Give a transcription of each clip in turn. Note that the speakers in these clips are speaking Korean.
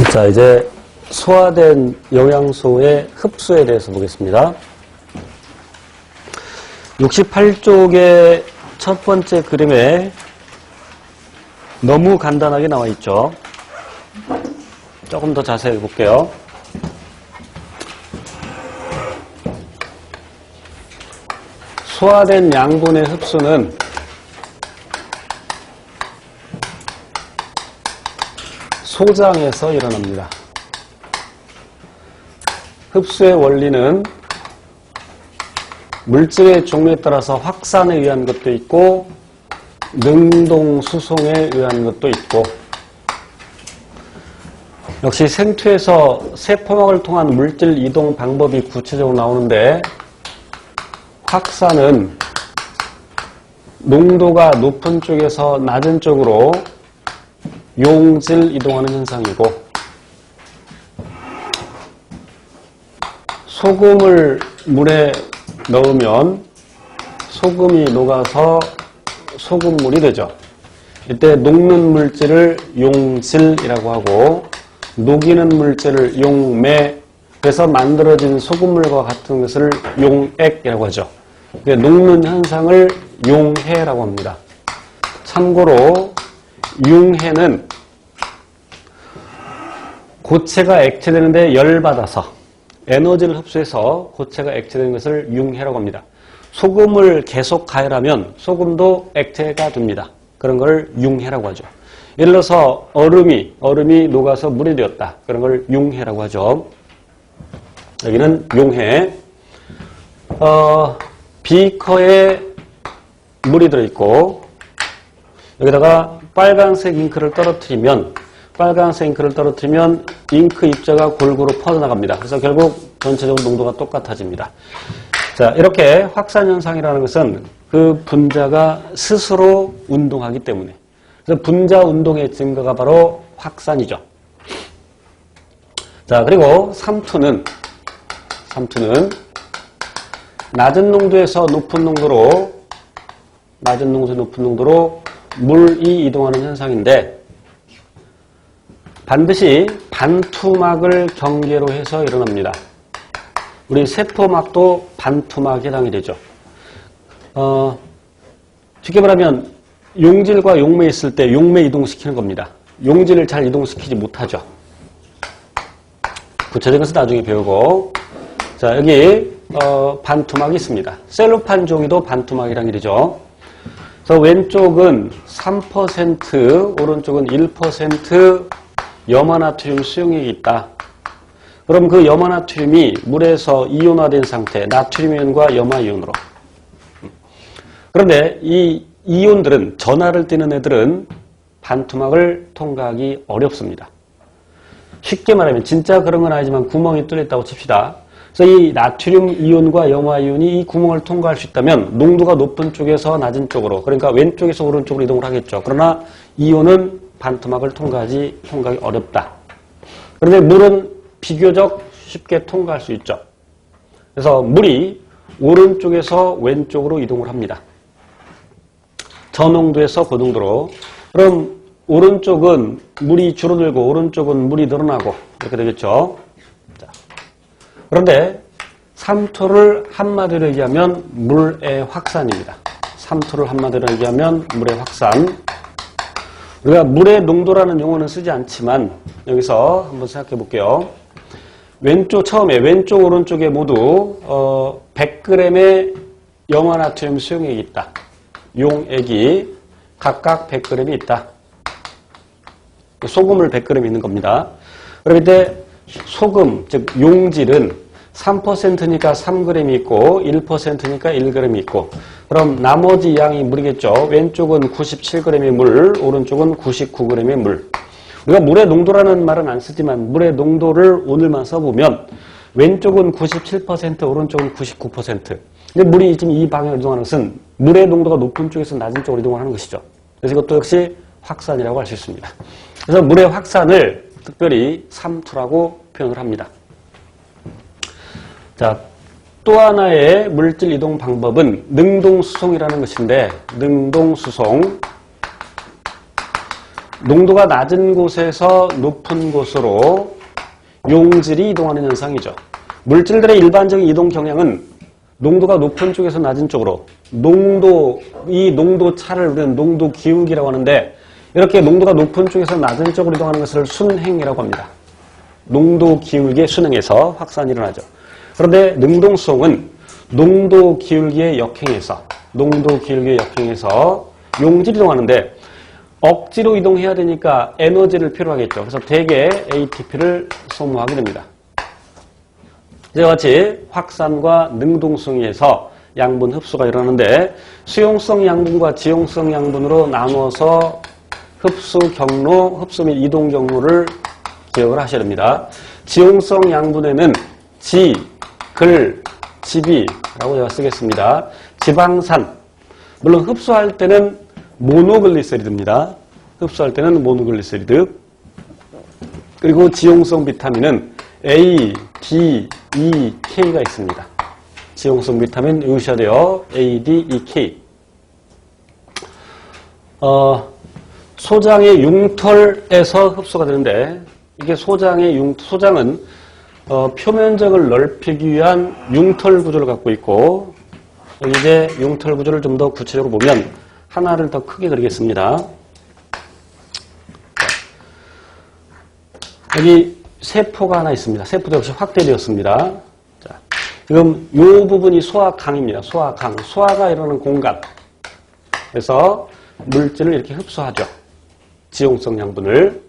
자, 이제 소화된 영양소의 흡수에 대해서 보겠습니다. 68쪽의 첫 번째 그림에 너무 간단하게 나와 있죠. 조금 더 자세히 볼게요. 소화된 양분의 흡수는 소장에서 일어납니다. 흡수의 원리는 물질의 종류에 따라서 확산에 의한 것도 있고 능동 수송에 의한 것도 있고, 역시 생투에서 세포막을 통한 물질 이동 방법이 구체적으로 나오는데, 확산은 농도가 높은 쪽에서 낮은 쪽으로 용질 이동하는 현상이고, 소금을 물에 넣으면 소금이 녹아서 소금물이 되죠. 이때 녹는 물질을 용질이라고 하고, 녹이는 물질을 용매, 그래서 만들어진 소금물과 같은 것을 용액이라고 하죠. 녹는 현상을 용해라고 합니다. 참고로 융해는 고체가 액체되는데 열받아서 에너지를 흡수해서 고체가 액체되는 것을 융해라고 합니다. 소금을 계속 가열하면 소금도 액체가 됩니다. 그런 걸 융해라고 하죠. 예를 들어서 얼음이 녹아서 물이 되었다. 그런 걸 융해라고 하죠. 여기는 용해. 비커에 물이 들어있고, 여기다가 빨간색 잉크를 떨어뜨리면 잉크 입자가 골고루 퍼져나갑니다. 그래서 결국 전체적으로 농도가 똑같아집니다. 자, 이렇게 확산 현상이라는 것은 그 분자가 스스로 운동하기 때문에, 그래서 분자 운동의 증거가 바로 확산이죠. 자, 그리고 삼투는 낮은 농도에서 높은 농도로 물이 이동하는 현상인데, 반드시 반투막을 경계로 해서 일어납니다. 우리 세포막도 반투막에 해당이 되죠. 쉽게 말하면 용질과 용매 있을 때 용매 이동시키는 겁니다. 용질을 잘 이동시키지 못하죠. 구체적인 것은 나중에 배우고. 자, 여기 반투막이 있습니다. 셀로판 종이도 반투막이란 일이죠. 그래서 왼쪽은 3%, 오른쪽은 1% 염화나트륨 수용액이 있다. 그럼 그 염화나트륨이 물에서 이온화된 상태, 나트륨이온과 염화이온으로. 그런데 이 이온들은, 전하를 띠는 애들은 반투막을 통과하기 어렵습니다. 쉽게 말하면, 진짜 그런 건 아니지만 구멍이 뚫렸다고 칩시다. 그래서 이 나트륨 이온과 염화 이온이 이 구멍을 통과할 수 있다면 농도가 높은 쪽에서 낮은 쪽으로, 그러니까 왼쪽에서 오른쪽으로 이동을 하겠죠. 그러나 이온은 반투막을 통과하기 어렵다. 그런데 물은 비교적 쉽게 통과할 수 있죠. 그래서 물이 오른쪽에서 왼쪽으로 이동을 합니다. 저농도에서 고농도로. 그럼 오른쪽은 물이 줄어들고 오른쪽은 물이 늘어나고 이렇게 되겠죠. 자, 그런데 삼투를 한마디로 얘기하면 물의 확산입니다. 삼투를 한마디로 얘기하면 물의 확산. 우리가 물의 농도라는 용어는 쓰지 않지만 여기서 한번 생각해 볼게요. 처음에 왼쪽 오른쪽에 모두 100g의 염화나트륨 수용액이 있다. 용액이 각각 100g이 있다. 소금을 100g 있는 겁니다. 그럼 이때 소금, 즉 용질은 3%니까 3g이 있고 1%니까 1g이 있고, 그럼 나머지 양이 물이겠죠. 왼쪽은 97g의 물, 오른쪽은 99g의 물. 우리가 물의 농도라는 말은 안 쓰지만 물의 농도를 오늘만 써보면 왼쪽은 97%, 오른쪽은 99%. 근데 물이 지금 이 방향으로 이동하는 것은 물의 농도가 높은 쪽에서 낮은 쪽으로 이동하는 것이죠. 그래서 이것도 역시 확산이라고 할 수 있습니다. 그래서 물의 확산을 특별히 삼투라고 표현을 합니다. 자, 또 하나의 물질 이동 방법은 능동수송이라는 것인데, 능동수송. 농도가 낮은 곳에서 높은 곳으로 용질이 이동하는 현상이죠. 물질들의 일반적인 이동 경향은 농도가 높은 쪽에서 낮은 쪽으로 이 농도 차를 우리는 농도 기울기라고 하는데 이렇게 농도가 높은 쪽에서 낮은 쪽으로 이동하는 것을 순행이라고 합니다. 농도 기울기의 순행에서 확산이 일어나죠. 그런데 능동수송은 농도 기울기의 역행에서 용질이 이동하는데 억지로 이동해야 되니까 에너지를 필요로 하겠죠. 그래서 대개 ATP를 소모하게 됩니다. 이와 같이 확산과 능동수송에서 양분 흡수가 일어나는데 수용성 양분과 지용성 양분으로 나누어서 흡수 경로, 흡수 및 이동 경로를 기억을 하셔야 됩니다. 지용성 양분에는 지, 글, 지비라고 제가 쓰겠습니다. 지방산, 물론 흡수할 때는 모노글리세리드입니다. 그리고 지용성 비타민은 A, D, E, K가 있습니다. 지용성 비타민 외우셔야 돼요. A, D, E, K. 소장의 융털에서 흡수가 되는데 이게 소장은 표면적을 넓히기 위한 융털 구조를 갖고 있고 이제 융털 구조를 좀 더 구체적으로 보면 하나를 더 크게 그리겠습니다. 여기 세포가 하나 있습니다. 세포도 역시 확대되었습니다. 자, 지금 이 부분이 소화강입니다. 소화가 일어나는 공간. 그래서 물질을 이렇게 흡수하죠. 지용성 양분을.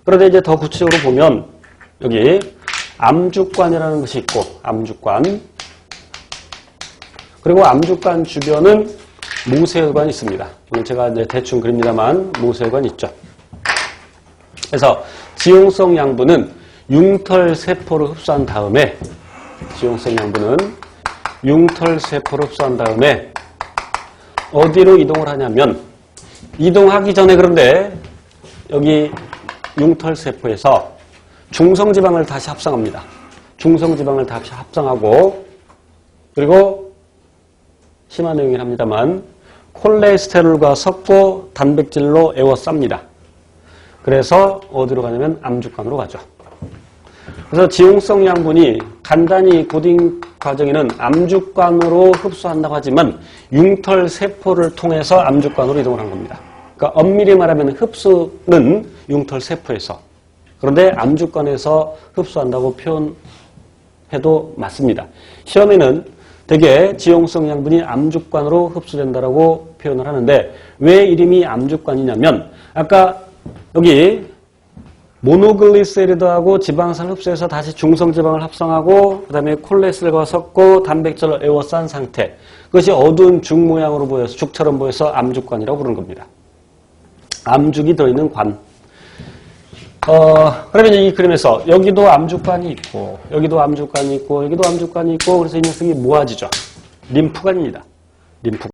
그런데 이제 더 구체적으로 보면 여기 암주관이라는 것이 있고, 암주관. 그리고 암주관 주변은 모세혈관이 있습니다. 오늘 제가 이제 대충 그립니다만 모세혈관이 있죠. 그래서 지용성 양분은 융털세포를 흡수한 다음에 어디로 이동을 하냐면 이동하기 전에 그런데 여기 융털세포에서 중성지방을 다시 합성합니다. 중성지방을 다시 합성하고 그리고 심한 내용이긴 합니다만 콜레스테롤과 섞고 단백질로 에워쌉니다. 그래서 어디로 가냐면 암주관으로 가죠. 그래서 지용성 양분이 간단히 고딩 과정에는 암주관으로 흡수한다고 하지만 융털세포를 통해서 암주관으로 이동을 한 겁니다. 그러니까 엄밀히 말하면 흡수는 융털세포에서 그런데 암주관에서 흡수한다고 표현해도 맞습니다. 시험에는 대개 지용성 양분이 암주관으로 흡수된다라고 표현을 하는데 왜 이름이 암주관이냐면 아까 여기 모노글리세리드하고 지방산을 흡수해서 다시 중성지방을 합성하고 그 다음에 콜레스테롤과 섞고 단백질을 에워싼 상태. 그것이 어두운 죽 모양으로 보여서 죽처럼 보여서 암죽관이라고 부르는 겁니다. 암죽이 들어있는 관. 그러면 이 그림에서 여기도 암죽관이 있고 여기도 암죽관이 있고 여기도 암죽관이 있고 그래서 이 녀석이 모아지죠. 림프관입니다. 림프관.